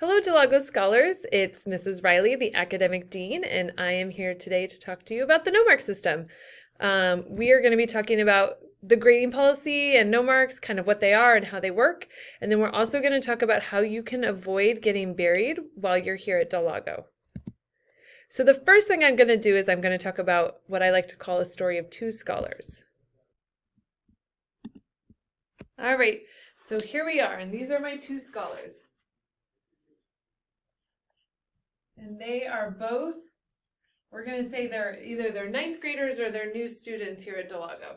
Hello, DLA Scholars. It's Mrs. Riley, the Academic Dean, and I am here today to talk to you about the no mark system. We are going to be talking about the grading policy and no marks, kind of what they are and how they work. And then we're also going to talk about how you can avoid getting buried while you're here at Delago. So the first thing I'm going to do is I'm going to talk about what I like to call a story of two scholars. All right, so here we are, and these are my two scholars. And they are both, we're going to say they're either ninth graders or they're new students here at Delago.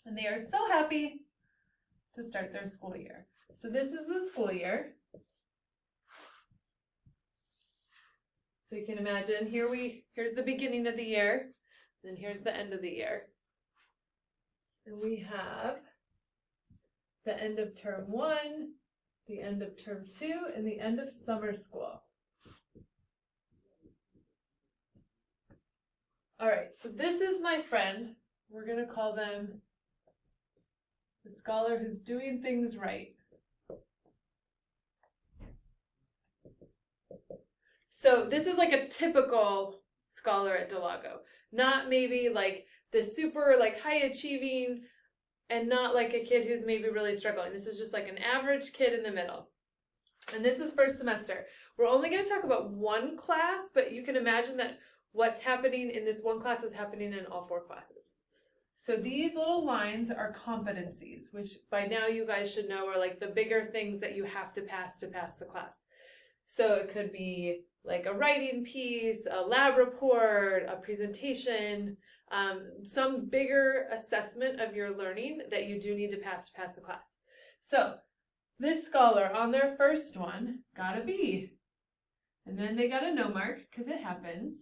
And they are so happy to start their school year. So this is the school year. So you can imagine here's the beginning of the year, then here's the end of the year. And we have the end of term 1, the end of term 2, and the end of summer school. All right, so this is my friend. We're going to call them the scholar who's doing things right. So this is like a typical scholar at Delago, not maybe like the super like high achieving and not like a kid who's maybe really struggling. This is just like an average kid in the middle. And this is first semester. We're only going to talk about one class, but you can imagine that what's happening in this one class is happening in all 4 classes. So these little lines are competencies, which by now you guys should know are like the bigger things that you have to pass the class. So it could be like a writing piece, a lab report, a presentation, some bigger assessment of your learning that you do need to pass the class. So this scholar on their first one got a B. And then they got a no mark because it happens.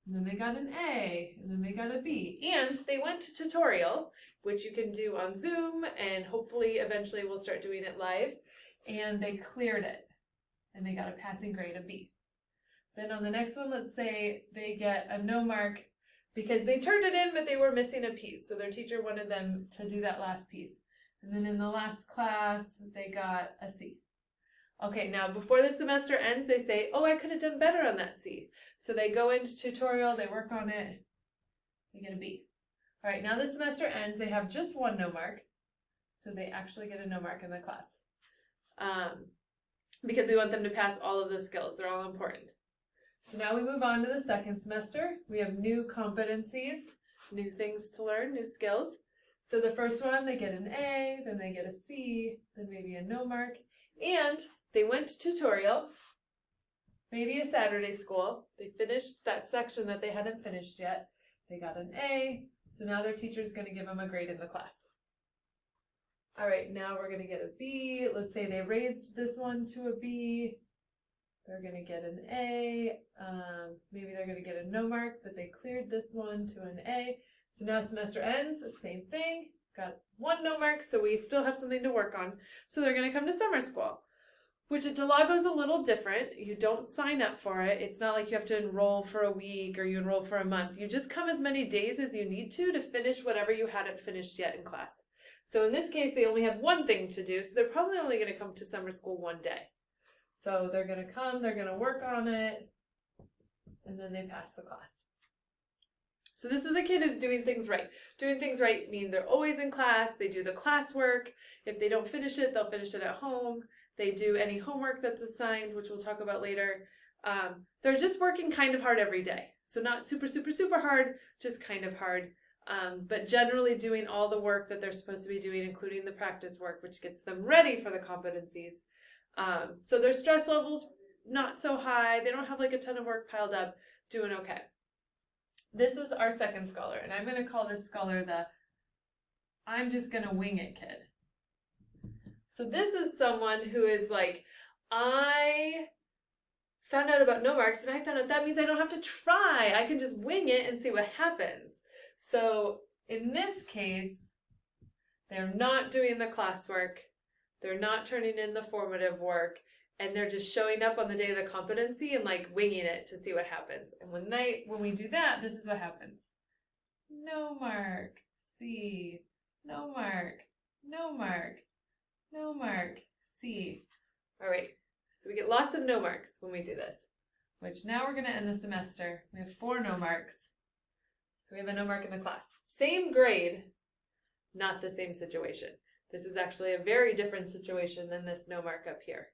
And then they got an A, and then they got a B. And they went to tutorial, which you can do on Zoom, and hopefully eventually we'll start doing it live. And they cleared it, and they got a passing grade of B. Then on the next one, let's say they get a no mark because they turned it in, but they were missing a piece. So their teacher wanted them to do that last piece. And then in the last class, they got a C. Okay, now before the semester ends, they say, oh, I could have done better on that C. So they go into tutorial, they work on it, they get a B. All right, now the semester ends, they have just one no mark. So they actually get a no mark in the class. Because we want them to pass all of the skills. They're all important. So now we move on to the second semester. We have new competencies, new things to learn, new skills. So the first one, they get an A, then they get a C, then maybe a no mark. And they went to tutorial, maybe a Saturday school. They finished that section that they hadn't finished yet. They got an A, so now their teacher's going to give them a grade in the class. All right, now we're going to get a B. Let's say they raised this one to a B. They're going to get an A. Maybe they're going to get a no mark, but they cleared this one to an A. So now semester ends, same thing. Got one no mark, so we still have something to work on. So they're going to come to summer school, which at Delago is a little different. You don't sign up for it. It's not like you have to enroll for a week or you enroll for a month. You just come as many days as you need to finish whatever you hadn't finished yet in class. So in this case, they only had one thing to do, so they're probably only going to come to summer school one day. So they're going to come, they're going to work on it, and then they pass the class. So this is a kid who's doing things right. Doing things right means they're always in class, they do the classwork. If they don't finish it, they'll finish it at home. They do any homework that's assigned, which we'll talk about later. They're just working kind of hard every day. So not super, super, super hard, just kind of hard. But generally doing all the work that they're supposed to be doing, including the practice work, which gets them ready for the competencies. So their stress level's not so high. They don't have like a ton of work piled up, doing okay. This is our second scholar, and I'm going to call this scholar the I'm just going to wing it kid. So this is someone who is like, I found out about no marks, and I found out that means I don't have to try. I can just wing it and see what happens. So in this case, they're not doing the classwork. They're not turning in the formative work, and they're just showing up on the day of the competency and like winging it to see what happens. And when we do that, this is what happens. No mark, C, no mark, no mark, no mark, C. All right, So we get lots of no marks when we do this, which now we're going to end the semester. We have 4 no marks. So we have a no mark in the class. Same grade, not the same situation. This is actually a very different situation than this no mark up here.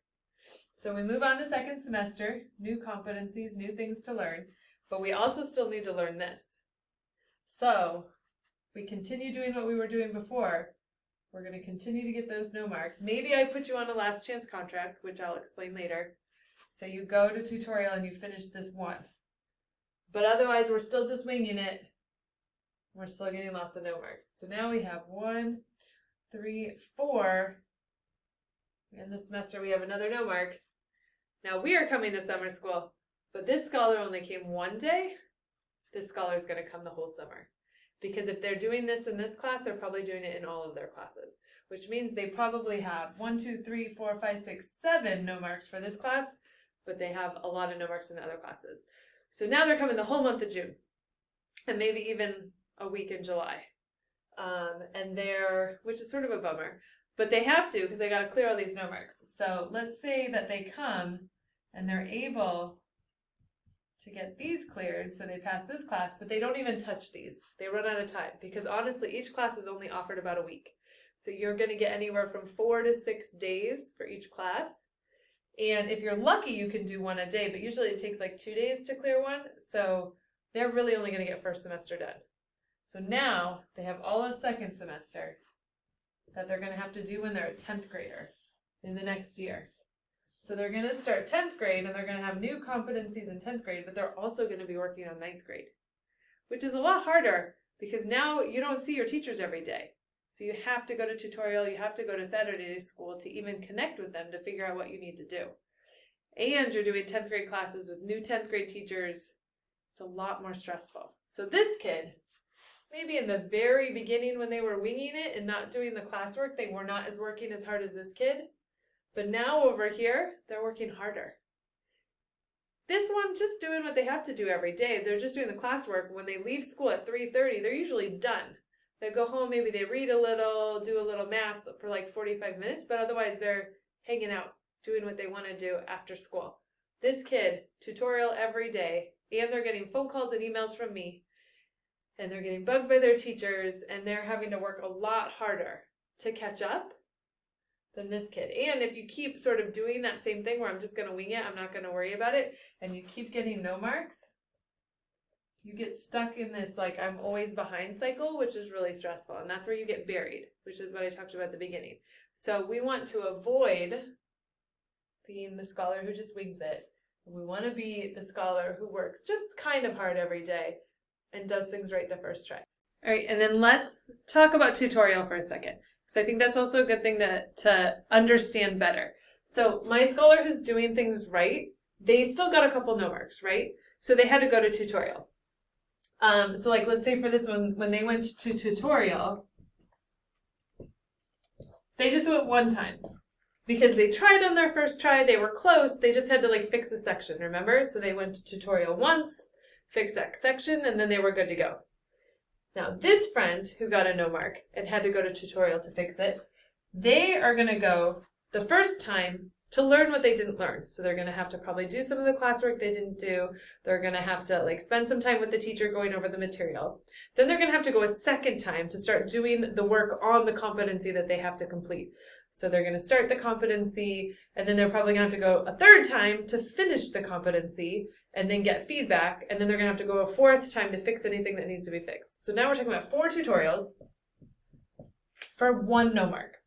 So we move on to second semester, new competencies, new things to learn, but we also still need to learn this. So we continue doing what we were doing before. We're going to continue to get those no marks. Maybe I put you on a last chance contract, which I'll explain later. So you go to tutorial and you finish this one. But otherwise, we're still just winging it. We're still getting lots of no marks. So now we have 1, 3, 4. In the semester, we have another no mark. Now we are coming to summer school, but this scholar only came one day. This scholar is going to come the whole summer. Because if they're doing this in this class, they're probably doing it in all of their classes, which means they probably have 1, 2, 3, 4, 5, 6, 7 no marks for this class, but they have a lot of no marks in the other classes. So now they're coming the whole month of June, and maybe even a week in July. Which is sort of a bummer, but they have to because they got to clear all these no marks. So let's say that they come and they're able to get these cleared, so they pass this class, but they don't even touch these. They run out of time because honestly, each class is only offered about a week. So you're going to get anywhere from 4 to 6 days for each class. And if you're lucky, you can do one a day, but usually it takes like 2 days to clear one. So they're really only going to get first semester done. So now they have all of second semester that they're going to have to do when they're a 10th grader in the next year. So they're going to start 10th grade and they're going to have new competencies in 10th grade, but they're also going to be working on 9th grade, which is a lot harder because now you don't see your teachers every day. So you have to go to tutorial, you have to go to Saturday school to even connect with them to figure out what you need to do. And you're doing 10th grade classes with new 10th grade teachers. It's a lot more stressful. So this kid, maybe in the very beginning when they were winging it and not doing the classwork, they were not working as hard as this kid. But now over here, they're working harder. This one just doing what they have to do every day. They're just doing the classwork. When they leave school at 3:30, they're usually done. They go home, maybe they read a little, do a little math for like 45 minutes, but otherwise they're hanging out, doing what they want to do after school. This kid, tutorial every day, and they're getting phone calls and emails from me, and they're getting bugged by their teachers, and they're having to work a lot harder to catch up than this kid. And if you keep sort of doing that same thing where I'm just going to wing it, I'm not going to worry about it, and you keep getting no marks, you get stuck in this like I'm always behind cycle, which is really stressful. And that's where you get buried, which is what I talked about at the beginning. So we want to avoid being the scholar who just wings it. We want to be the scholar who works just kind of hard every day and does things right the first try. All right, and then let's talk about tutorial for a second, because I think that's also a good thing to understand better. So my scholar who's doing things right, they still got a couple no marks, right? So they had to go to tutorial. So like, let's say for this one, when they went to tutorial, they just went one time because they tried on their first try, they were close, they just had to like fix a section, remember? So they went to tutorial once, fixed that section, and then they were good to go. Now this friend who got a no mark and had to go to tutorial to fix it, they are going to go the first time to learn what they didn't learn. So they're going to have to probably do some of the classwork they didn't do. They're going to have to like spend some time with the teacher going over the material. Then they're going to have to go a second time to start doing the work on the competency that they have to complete. So they're going to start the competency, and then they're probably going to have to go a third time to finish the competency and then get feedback. And then they're going to have to go a fourth time to fix anything that needs to be fixed. So now we're talking about 4 tutorials for 1 no mark.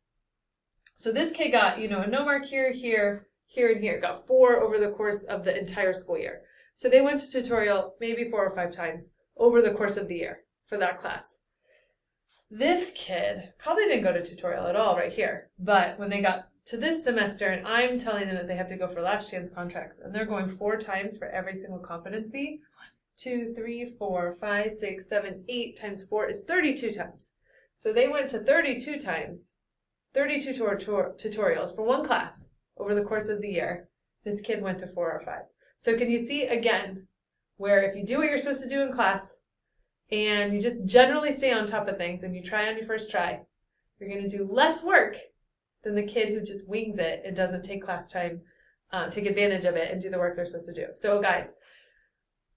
So this kid got, a no mark here, here, here, and here. Got 4 over the course of the entire school year. So they went to tutorial maybe 4 or 5 times over the course of the year for that class. This kid probably didn't go to tutorial at all right here. But when they got to this semester and I'm telling them that they have to go for last chance contracts and they're going 4 times for every single competency, 1, 2, 3, 4, 5, 6, 7, 8 times 4 is 32 times. So they went to 32 times. 32 tutorials for 1 class over the course of the year. This kid went to 4 or 5. So can you see again where if you do what you're supposed to do in class and you just generally stay on top of things and you try on your first try, you're going to do less work than the kid who just wings it and doesn't take class time take advantage of it and do the work they're supposed to do. So guys,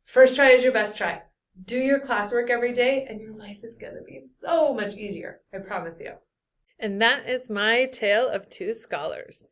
first try is your best try. Do your classwork every day and your life is going to be so much easier. I promise you. And that is my tale of two scholars.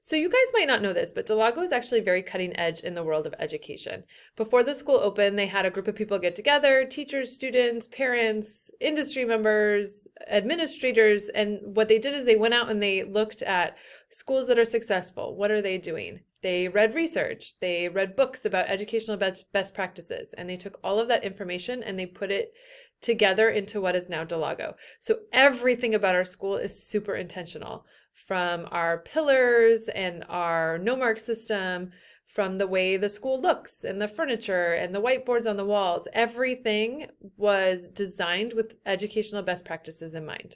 So you guys might not know this, but DeLago is actually very cutting edge in the world of education. Before the school opened, they had a group of people get together, teachers, students, parents, industry members, administrators, and what they did is they went out and they looked at schools that are successful. What are they doing? They read research, they read books about educational best practices, and they took all of that information and they put it together into what is now DeLago. So everything about our school is super intentional, from our pillars and our no-mark system, from the way the school looks and the furniture and the whiteboards on the walls. Everything was designed with educational best practices in mind.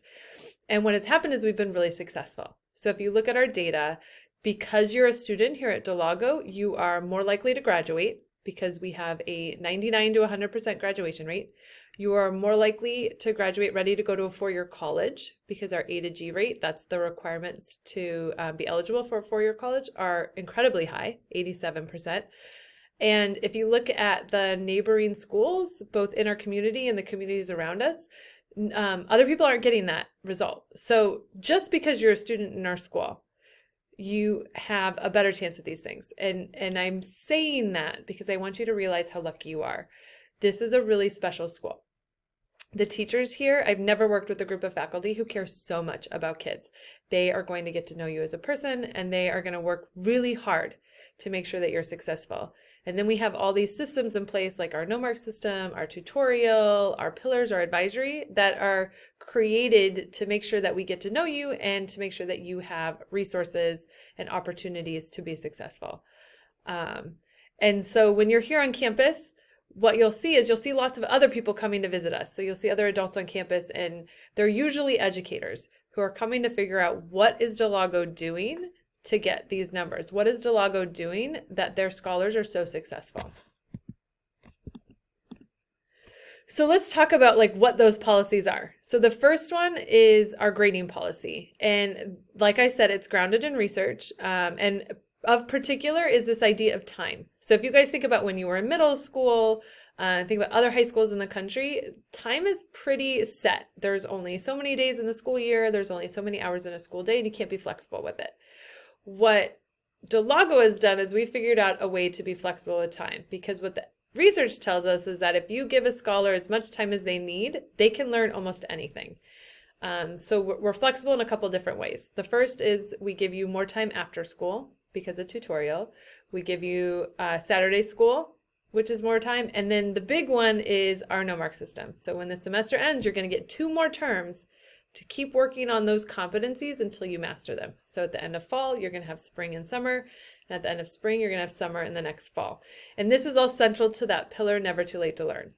And what has happened is we've been really successful. So if you look at our data, because you're a student here at DeLago, you are more likely to graduate because we have a 99 to 100% graduation rate. You are more likely to graduate ready to go to a four-year college because our A to G rate, that's the requirements to be eligible for a four-year college, are incredibly high, 87%. And if you look at the neighboring schools, both in our community and the communities around us, other people aren't getting that result. So just because you're a student in our school, you have a better chance at these things. And I'm saying that because I want you to realize how lucky you are. This is a really special school. The teachers here, I've never worked with a group of faculty who care so much about kids. They are going to get to know you as a person, and they are going to work really hard to make sure that you're successful. And then we have all these systems in place, like our no-mark system, our tutorial, our pillars, our advisory, that are created to make sure that we get to know you and to make sure that you have resources and opportunities to be successful. And so when you're here on campus, what you'll see is you'll see lots of other people coming to visit us. So you'll see other adults on campus, and they're usually educators who are coming to figure out what is DeLago doing to get these numbers. What is DeLago doing that their scholars are so successful? So let's talk about like what those policies are. So the first one is our grading policy. And like I said, it's grounded in research, and of particular is this idea of time. So if you guys think about when you were in middle school, think about other high schools in the country, time is pretty set. There's only so many days in the school year, there's only so many hours in a school day, and you can't be flexible with it. What DeLago has done is we figured out a way to be flexible with time, because what the research tells us is that if you give a scholar as much time as they need, they can learn almost anything. So we're flexible in a couple different ways. The first is we give you more time after school because of tutorial. We give you Saturday school, which is more time. And then the big one is our no-mark system. So when the semester ends, you're going to get 2 more terms to keep working on those competencies until you master them. So at the end of fall, you're going to have spring and summer. And at the end of spring, you're going to have summer and the next fall. And this is all central to that pillar, never too late to learn.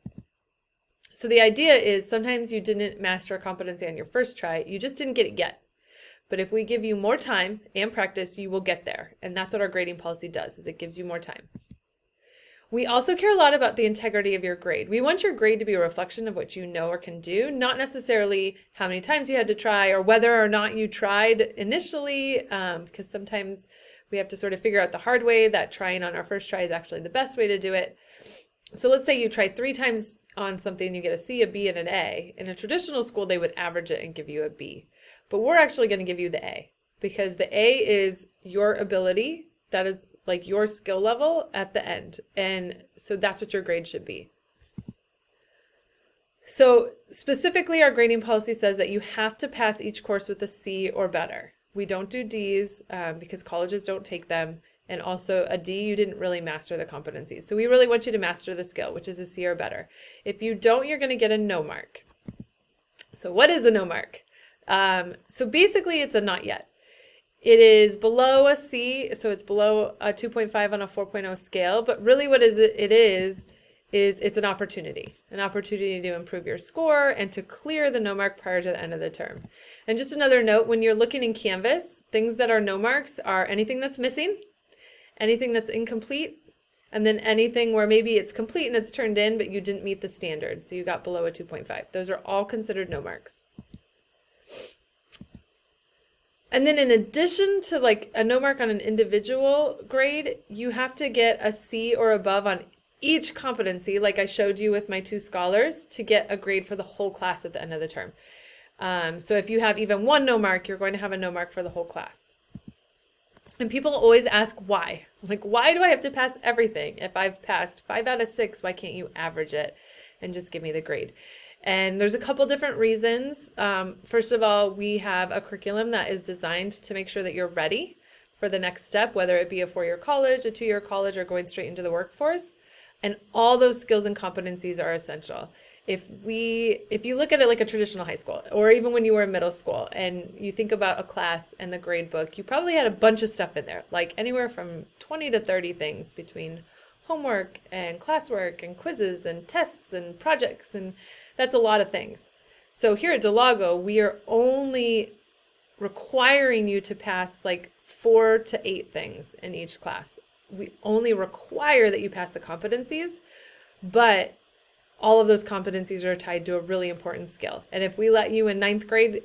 So the idea is sometimes you didn't master a competency on your first try. You just didn't get it yet. But if we give you more time and practice, you will get there. And that's what our grading policy does, is it gives you more time. We also care a lot about the integrity of your grade. We want your grade to be a reflection of what you know or can do, not necessarily how many times you had to try or whether or not you tried initially, because sometimes we have to sort of figure out the hard way that trying on our first try is actually the best way to do it. So let's say you try 3 times on something, you get a C, a B, and an A. In a traditional school, they would average it and give you a B. But we're actually going to give you the A, because the A is your ability, that is like your skill level at the end. And so that's what your grade should be. So specifically, our grading policy says that you have to pass each course with a C or better. We don't do Ds because colleges don't take them. And also a D, you didn't really master the competencies. So we really want you to master the skill, which is a C or better. If you don't, you're going to get a no mark. So what is a no mark? So basically it's a not yet. It is below a C, so it's below a 2.5 on a 4.0 scale, but really what it is it's an opportunity to improve your score and to clear the no mark prior to the end of the term. And just another note, when you're looking in Canvas, things that are no marks are anything that's missing, anything that's incomplete, and then anything where maybe it's complete and it's turned in, but you didn't meet the standard, so you got below a 2.5. Those are all considered no marks. And then in addition to like a no mark on an individual grade, you have to get a C or above on each competency, like I showed you with my 2 scholars, to get a grade for the whole class at the end of the term. So if you have even 1 no mark, you're going to have a no mark for the whole class. And people always ask why. Like, why do I have to pass everything? If I've passed 5 out of 6, why can't you average it and just give me the grade? And there's a couple different reasons. First of all, we have a curriculum that is designed to make sure that you're ready for the next step, whether it be a 4-year college, a 2-year college, or going straight into the workforce. And all those skills and competencies are essential. If you look at it like a traditional high school, or even when you were in middle school, and you think about a class and the grade book, you probably had a bunch of stuff in there, like anywhere from 20 to 30 things between homework and classwork and quizzes and tests and projects, and that's a lot of things. So here at DeLago, we are only requiring you to pass like 4 to 8 things in each class. We only require that you pass the competencies, but all of those competencies are tied to a really important skill. And if we let you in 9th grade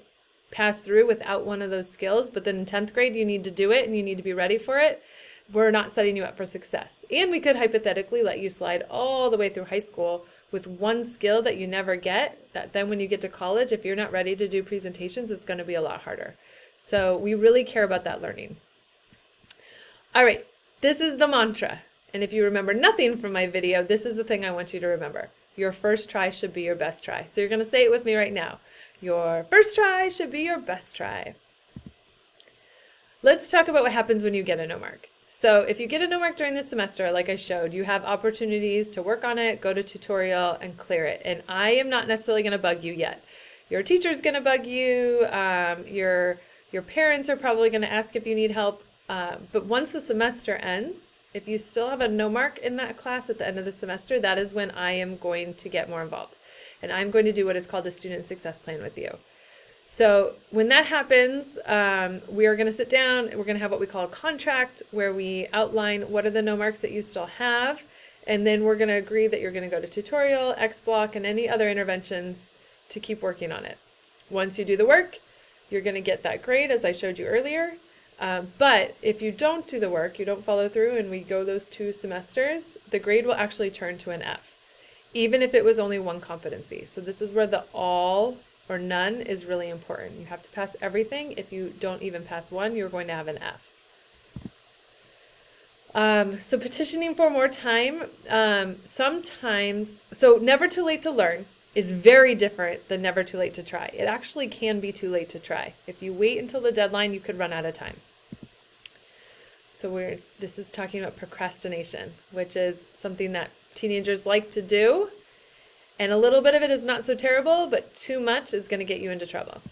pass through without one of those skills, but then in 10th grade you need to do it and you need to be ready for it, we're not setting you up for success. And we could hypothetically let you slide all the way through high school with 1 skill that you never get, that then when you get to college, if you're not ready to do presentations, it's going to be a lot harder. So we really care about that learning. All right, this is the mantra. And if you remember nothing from my video, this is the thing I want you to remember. Your first try should be your best try. So you're going to say it with me right now. Your first try should be your best try. Let's talk about what happens when you get a no mark. So if you get a no mark during the semester, like I showed, you have opportunities to work on it, go to tutorial, and clear it. And I am not necessarily going to bug you yet. Your teacher's going to bug you. Your parents are probably going to ask if you need help. But once the semester ends, if you still have a no mark in that class at the end of the semester, that is when I am going to get more involved. And I'm going to do what is called a student success plan with you. So when that happens, we are going to sit down, we're going to have what we call a contract, where we outline what are the no marks that you still have, and then we're going to agree that you're going to go to tutorial, X block, and any other interventions to keep working on it. Once you do the work, you're going to get that grade, as I showed you earlier. But if you don't do the work, you don't follow through, and we go those 2 semesters, the grade will actually turn to an F, even if it was only 1 competency. So this is where the all or none is really important. You have to pass everything. If you don't even pass 1, you're going to have an F. So petitioning for more time, sometimes, so never too late to learn is very different than never too late to try. It actually can be too late to try. If you wait until the deadline, you could run out of time. So this is talking about procrastination, which is something that teenagers like to do. And a little bit of it is not so terrible, but too much is going to get you into trouble.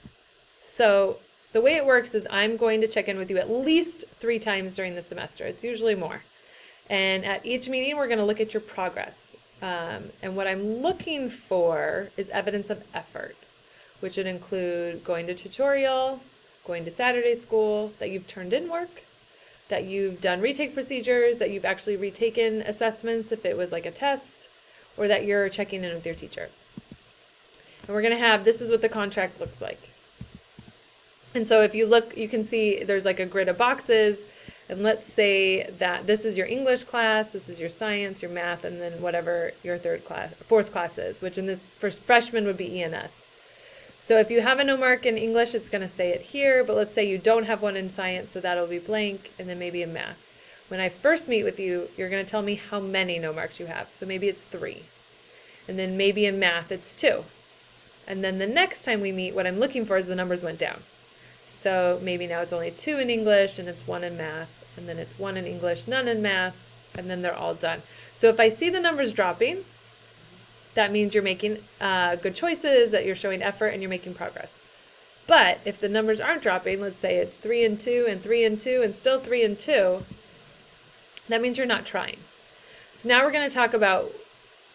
So the way it works is I'm going to check in with you at least 3 times during the semester. It's usually more. And at each meeting, we're going to look at your progress. And what I'm looking for is evidence of effort, which would include going to tutorial, going to Saturday school, that you've turned in work, that you've done retake procedures, that you've actually retaken assessments if it was like a test, or that you're checking in with your teacher. And we're going to have, this is what the contract looks like. And so if you look, you can see there's like a grid of boxes. And let's say that this is your English class, this is your science, your math, and then whatever your 4th class is, which in the first freshman would be ENS. So if you have a no mark in English, it's going to say it here, but let's say you don't have one in science, so that'll be blank, and then maybe in math. When I first meet with you, you're going to tell me how many no marks you have. So maybe it's 3. And then maybe in math, it's 2. And then the next time we meet, what I'm looking for is the numbers went down. So maybe now it's only 2 in English and it's 1 in math, and then it's 1 in English, none in math, and then they're all done. So if I see the numbers dropping, that means you're making good choices, that you're showing effort, and you're making progress. But if the numbers aren't dropping, let's say it's 3 and 2 and 3 and 2 and still 3 and 2, that means you're not trying. So now we're going to talk about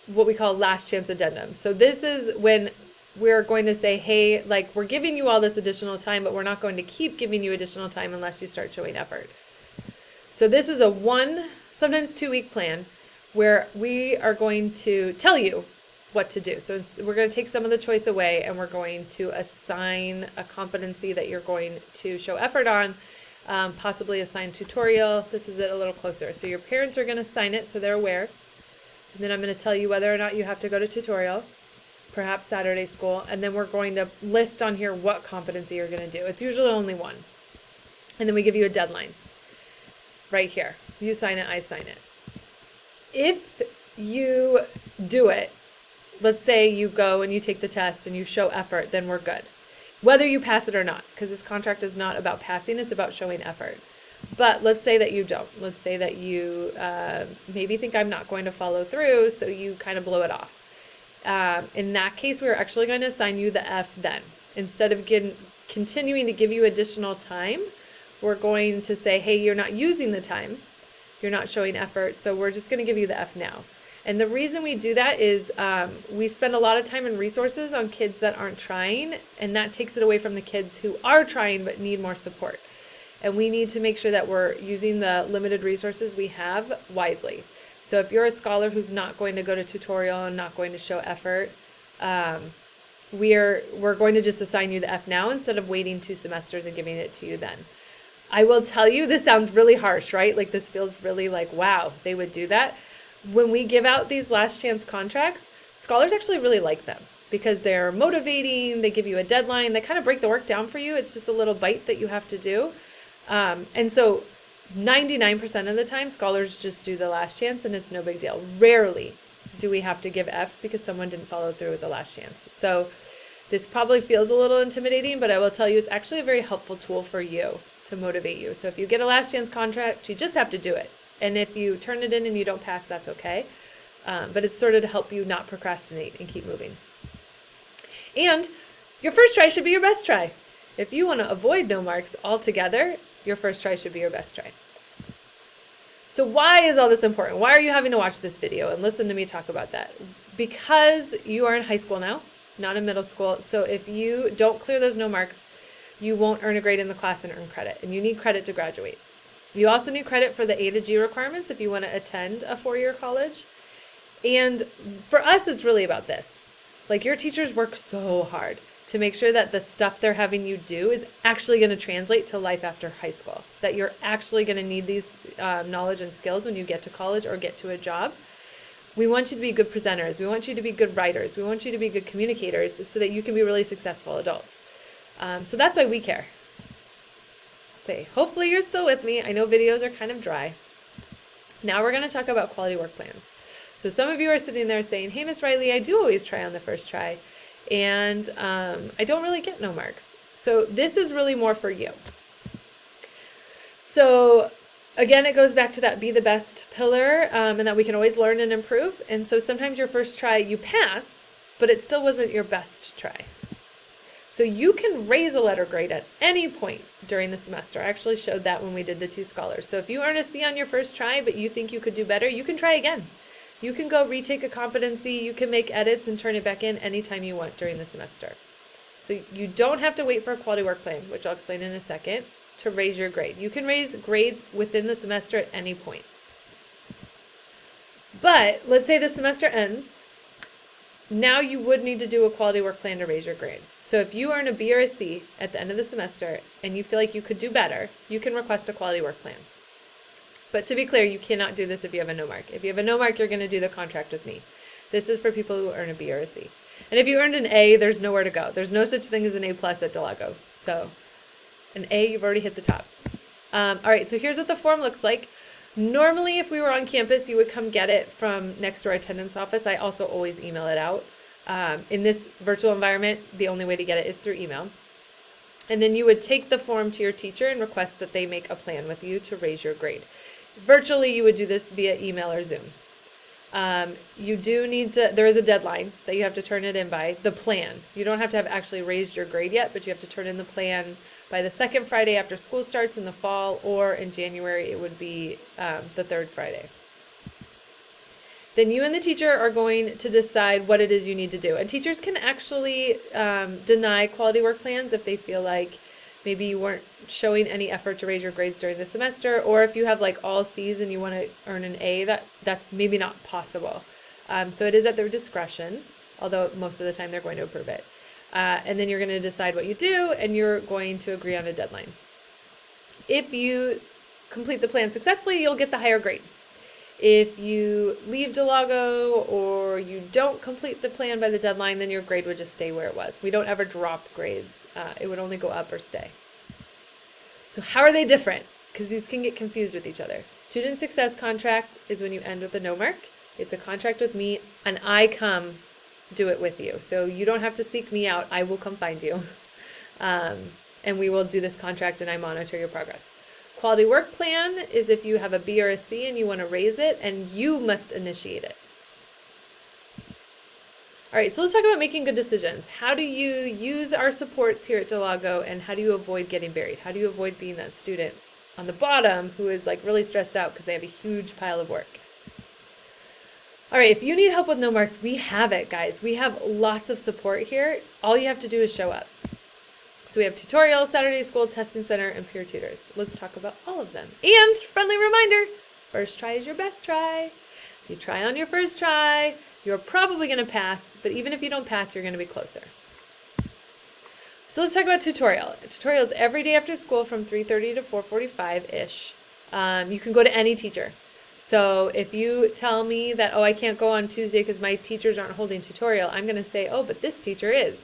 what we call last chance addendum. So this is when we're going to say, hey, like, we're giving you all this additional time, but we're not going to keep giving you additional time unless you start showing effort. So this is a 1, sometimes 2 week plan where we are going to tell you what to do. So we're going to take some of the choice away, and we're going to assign a competency that you're going to show effort on, possibly assign tutorial. This is it a little closer. So your parents are going to sign it so they're aware. And then I'm going to tell you whether or not you have to go to tutorial, perhaps Saturday school, and then we're going to list on here what competency you're going to do. It's usually only one. And then we give you a deadline right here. You sign it, I sign it. If you do it, let's say you go and you take the test and you show effort, then we're good. Whether you pass it or not, because this contract is not about passing, it's about showing effort. But let's say that you don't. Let's say that you maybe think I'm not going to follow through, so you kind of blow it off. In that case, we're actually going to assign you the F then. Instead of continuing to give you additional time, we're going to say, hey, you're not using the time. You're not showing effort, so we're just going to give you the F now. And the reason we do that is we spend a lot of time and resources on kids that aren't trying, and that takes it away from the kids who are trying but need more support. And we need to make sure that we're using the limited resources we have wisely. So if you're a scholar who's not going to go to tutorial and not going to show effort, we're going to just assign you the F now instead of waiting 2 semesters and giving it to you then. I will tell you, this sounds really harsh, right? Like this feels really like, wow, they would do that. When we give out these last chance contracts, scholars actually really like them because they're motivating, they give you a deadline, they kind of break the work down for you. It's just a little bite that you have to do. And so 99% of the time, scholars just do the last chance and it's no big deal. Rarely do we have to give Fs because someone didn't follow through with the last chance. So this probably feels a little intimidating, but I will tell you it's actually a very helpful tool for you to motivate you. So if you get a last chance contract, you just have to do it. And if you turn it in and you don't pass, that's okay. But it's sort of to help you not procrastinate and keep moving. And your first try should be your best try. If you want to avoid no marks altogether, your first try should be your best try. So why is all this important? Why are you having to watch this video and listen to me talk about that? Because you are in high school now, not in middle school. So if you don't clear those no marks, you won't earn a grade in the class and earn credit. And you need credit to graduate. You also need credit for the A to G requirements if you want to attend a 4-year college. And for us, it's really about this. Like your teachers work so hard to make sure that the stuff they're having you do is actually going to translate to life after high school, that you're actually going to need these knowledge and skills when you get to college or get to a job. We want you to be good presenters. We want you to be good writers. We want you to be good communicators so that you can be really successful adults. So that's why we care. Hopefully you're still with me. I know videos are kind of dry. Now we're going to talk about quality work plans. So some of you are sitting there saying, hey, Miss Riley, I do always try on the first try, and I don't really get no marks. So this is really more for you. So again, it goes back to that be the best pillar, and that we can always learn and improve. And so sometimes your first try you pass, but it still wasn't your best try. So you can raise a letter grade at any point during the semester. I actually showed that when we did the 2 scholars. So if you earn a C on your first try, but you think you could do better, you can try again. You can go retake a competency. You can make edits and turn it back in anytime you want during the semester. So you don't have to wait for a quality work plan, which I'll explain in a second, to raise your grade. You can raise grades within the semester at any point. But let's say the semester ends. Now you would need to do a quality work plan to raise your grade. So if you earn a B or a C at the end of the semester and you feel like you could do better, you can request a quality work plan. But to be clear, you cannot do this if you have a no mark. If you have a no mark, you're going to do the contract with me. This is for people who earn a B or a C. And if you earned an A, there's nowhere to go. There's no such thing as an A+ at DLA. So an A, you've already hit the top. All right, so here's what the form looks like. Normally, if we were on campus, you would come get it from next to our attendance office. I also always email it out. In this virtual environment, the only way to get it is through email. And then you would take the form to your teacher and request that they make a plan with you to raise your grade. Virtually, you would do this via email or Zoom. You do need to, there is a deadline that you have to turn it in by, the plan. You don't have to have actually raised your grade yet, but you have to turn in the plan by the 2nd Friday after school starts in the fall, or in January, it would be the 3rd Friday. Then you and the teacher are going to decide what it is you need to do. And teachers can actually deny quality work plans if they feel like maybe you weren't showing any effort to raise your grades during the semester, or if you have like all C's and you want to earn an A, that's maybe not possible. So it is at their discretion. although most of the time they're going to approve it. And then you're going to decide what you do, and you're going to agree on a deadline. If you complete the plan successfully, you'll get the higher grade. If you leave DeLago or you don't complete the plan by the deadline, then your grade would just stay where it was. We don't ever drop grades. It would only go up or stay. So how are they different? Because these can get confused with each other. Student success contract is when you end with a no mark. It's a contract with me, and I come do it with you. So you don't have to seek me out. I will come find you. And we will do this contract, and I monitor your progress. Quality work plan is if you have a B or a C and you want to raise it, and you must initiate it. All right, so let's talk about making good decisions. How do you use our supports here at DeLago, and how do you avoid getting buried? How do you avoid being that student on the bottom who is like really stressed out because they have a huge pile of work? All right, if you need help with no marks, we have it, guys. We have lots of support here. All you have to do is show up. So we have tutorials, Saturday school, testing center, and peer tutors. Let's talk about all of them. And friendly reminder, first try is your best try. If you try on your first try, you're probably going to pass, but even if you don't pass, you're going to be closer. So let's talk about tutorial. Tutorial is every day after school from 3:30 to 4:45-ish. You can go to any teacher. So if you tell me that, oh, I can't go on Tuesday because my teachers aren't holding tutorial, I'm going to say, oh, but this teacher is.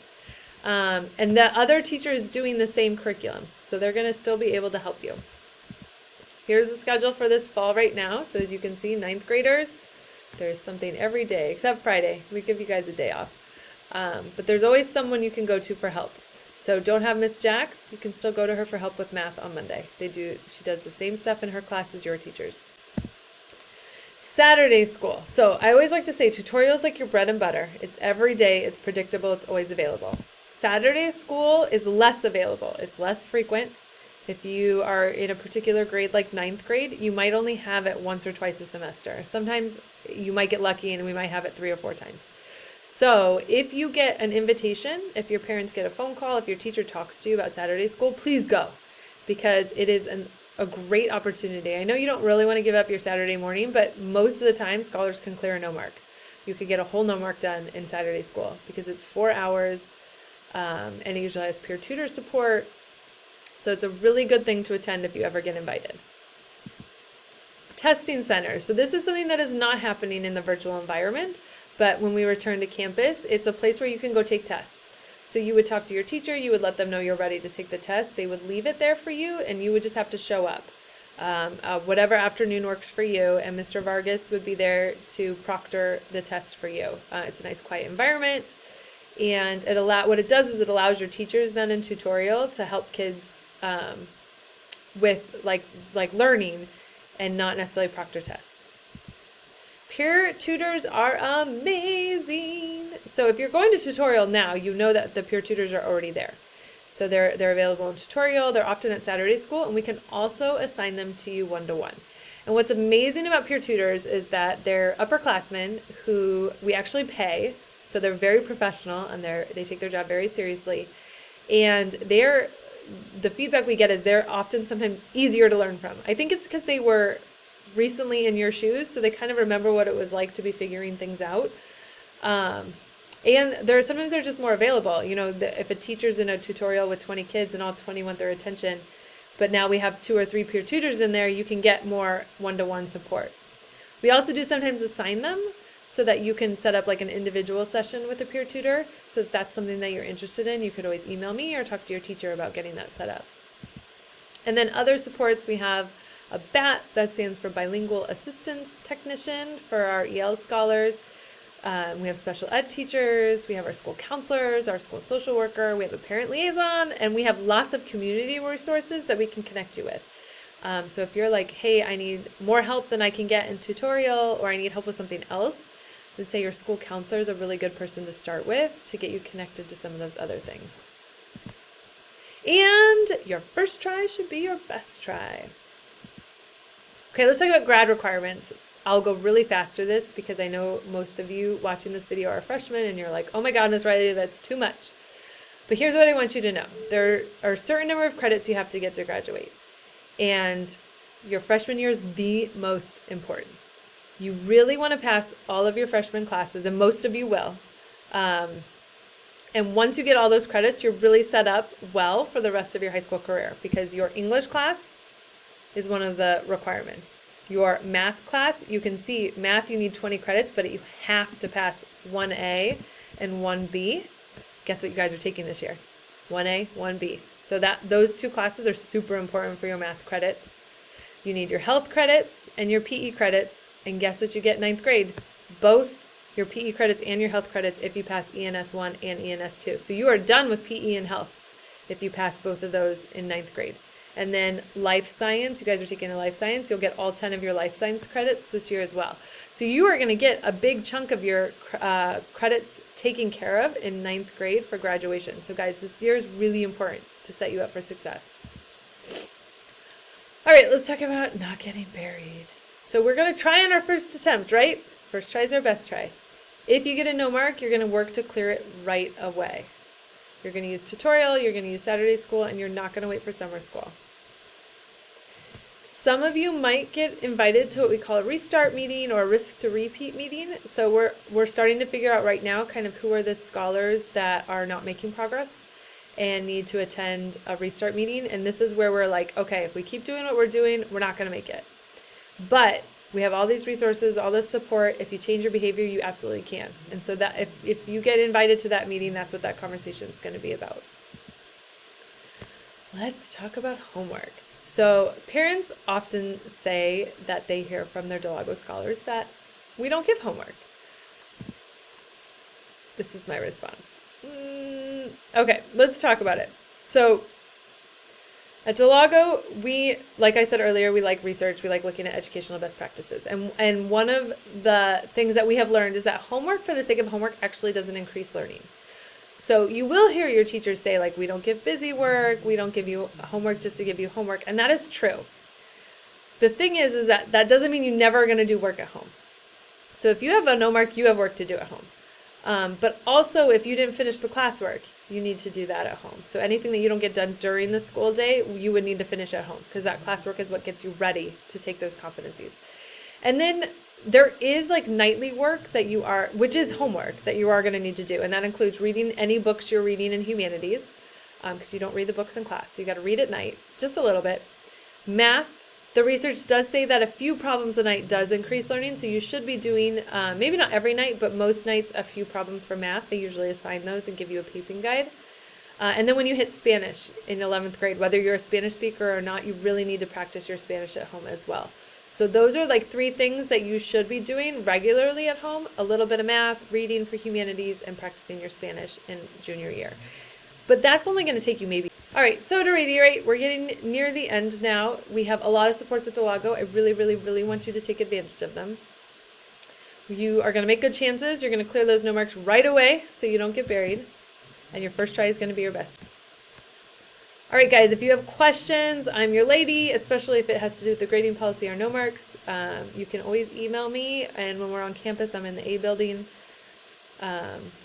And the other teacher is doing the same curriculum, so they're going to still be able to help you. Here's the schedule for this fall right now. So as you can see, 9th graders, there's something every day except Friday. We give you guys a day off. But there's always someone you can go to for help. So don't have Miss Jax. You can still go to her for help with math on Monday. She does the same stuff in her class as your teachers. Saturday school. So I always like to say tutorial is like your bread and butter. It's every day. It's predictable. It's always available. Saturday school is less available. It's less frequent. If you are in a particular grade like 9th grade, you might only have it once or twice a semester. Sometimes you might get lucky and we might have it 3 or 4 times. So if you get an invitation, if your parents get a phone call, if your teacher talks to you about Saturday school, please go, because it is a great opportunity. I know you don't really want to give up your Saturday morning, but most of the time scholars can clear a no mark. You could get a whole no mark done in Saturday school because it's 4 hours. And it usually has peer tutor support. So it's a really good thing to attend if you ever get invited. Testing center. So this is something that is not happening in the virtual environment, but when we return to campus, it's a place where you can go take tests. So you would talk to your teacher, you would let them know you're ready to take the test. They would leave it there for you, and you would just have to show up. Whatever afternoon works for you, and Mr. Vargas would be there to proctor the test for you. It's a nice quiet environment. And what it does is it allows your teachers then in tutorial to help kids with like learning and not necessarily proctor tests. Peer tutors are amazing. So if you're going to tutorial now, you know that the peer tutors are already there. So they're available in tutorial. They're often at Saturday school, and we can also assign them to you one-to-one. And what's amazing about peer tutors is that they're upperclassmen who we actually pay. So they're very professional, and they take their job very seriously. And the feedback we get is they're often sometimes easier to learn from. I think it's because they were recently in your shoes, so they kind of remember what it was like to be figuring things out. And sometimes they're just more available. You know, if a teacher's in a tutorial with 20 kids and all 20 want their attention, but now we have 2 or 3 peer tutors in there, you can get more one-to-one support. We also do sometimes assign them, so that you can set up like an individual session with a peer tutor. So if that's something that you're interested in, you could always email me or talk to your teacher about getting that set up. And then other supports, we have a BAT, that stands for Bilingual Assistance Technician for our EL scholars. We have special ed teachers, we have our school counselors, our school social worker, we have a parent liaison, and we have lots of community resources that we can connect you with. So if you're like, hey, I need more help than I can get in tutorial, or I need help with something else, then say your school counselor is a really good person to start with to get you connected to some of those other things. And your first try should be your best try. Okay, let's talk about grad requirements. I'll go really fast through this because I know most of you watching this video are freshmen and you're like, oh my God, Miss Riley, that's too much. But here's what I want you to know. There are a certain number of credits you have to get to graduate. And your freshman year is the most important. You really want to pass all of your freshman classes, and most of you will. And once you get all those credits, you're really set up well for the rest of your high school career, because your English class is one of the requirements. Your math class, you can see math, you need 20 credits, but you have to pass 1A and 1B. Guess what you guys are taking this year? 1A, 1B. So those two classes are super important for your math credits. You need your health credits and your PE credits. And guess what you get in ninth grade? Both your PE credits and your health credits if you pass ENS 1 and ENS 2. So you are done with PE and health if you pass both of those in ninth grade. And then life science, you guys are taking a life science, you'll get all 10 of your life science credits this year as well. So you are going to get a big chunk of your credits taken care of in ninth grade for graduation. So guys, this year is really important to set you up for success. All right, let's talk about not getting buried. So we're going to try on our first attempt, right? First try is our best try. If you get a no mark, you're going to work to clear it right away. You're going to use tutorial, you're going to use Saturday school, and you're not going to wait for summer school. Some of you might get invited to what we call a restart meeting or a risk to repeat meeting. So we're starting to figure out right now kind of who are the scholars that are not making progress and need to attend a restart meeting. And this is where we're like, okay, if we keep doing what we're doing, we're not going to make it. But we have all these resources, all this support. If you change your behavior, you absolutely can. And so that if you get invited to that meeting, that's what that conversation is going to be about. Let's talk about homework. So parents often say that they hear from their DLA scholars that we don't give homework. This is my response. Okay, let's talk about it. So at DLA, we, like I said earlier, we like research, we like looking at educational best practices. And one of the things that we have learned is that homework for the sake of homework actually doesn't increase learning. So you will hear your teachers say, like, we don't give busy work, we don't give you homework just to give you homework, and that is true. The thing is that doesn't mean you're never going to do work at home. So if you have a no mark, you have work to do at home. But also, if you didn't finish the classwork, you need to do that at home. So anything that you don't get done during the school day, you would need to finish at home, because that classwork is what gets you ready to take those competencies. And then there is like nightly work that which is homework that you are going to need to do. And that includes reading any books you're reading in humanities, because you don't read the books in class. So you got to read at night, just a little bit. Math, the research does say that a few problems a night does increase learning. So you should be doing, maybe not every night, but most nights, a few problems for math. They usually assign those and give you a pacing guide. And then when you hit Spanish in 11th grade, whether you're a Spanish speaker or not, you really need to practice your Spanish at home as well. So those are like 3 things that you should be doing regularly at home: a little bit of math, reading for humanities, and practicing your Spanish in junior year. But that's only going to take you maybe. All right, so to reiterate, we're getting near the end now. We have a lot of supports at DLA. I really, really, really want you to take advantage of them. You are going to make good chances. You're going to clear those no marks right away so you don't get buried. And your first try is going to be your best. All right, guys, if you have questions, I'm your lady, especially if it has to do with the grading policy or no marks. You can always email me, and when we're on campus, I'm in the A building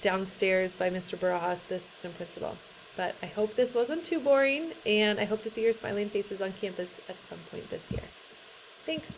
downstairs by Mr. Barajas, the assistant principal. But I hope this wasn't too boring, and I hope to see your smiling faces on campus at some point this year. Thanks.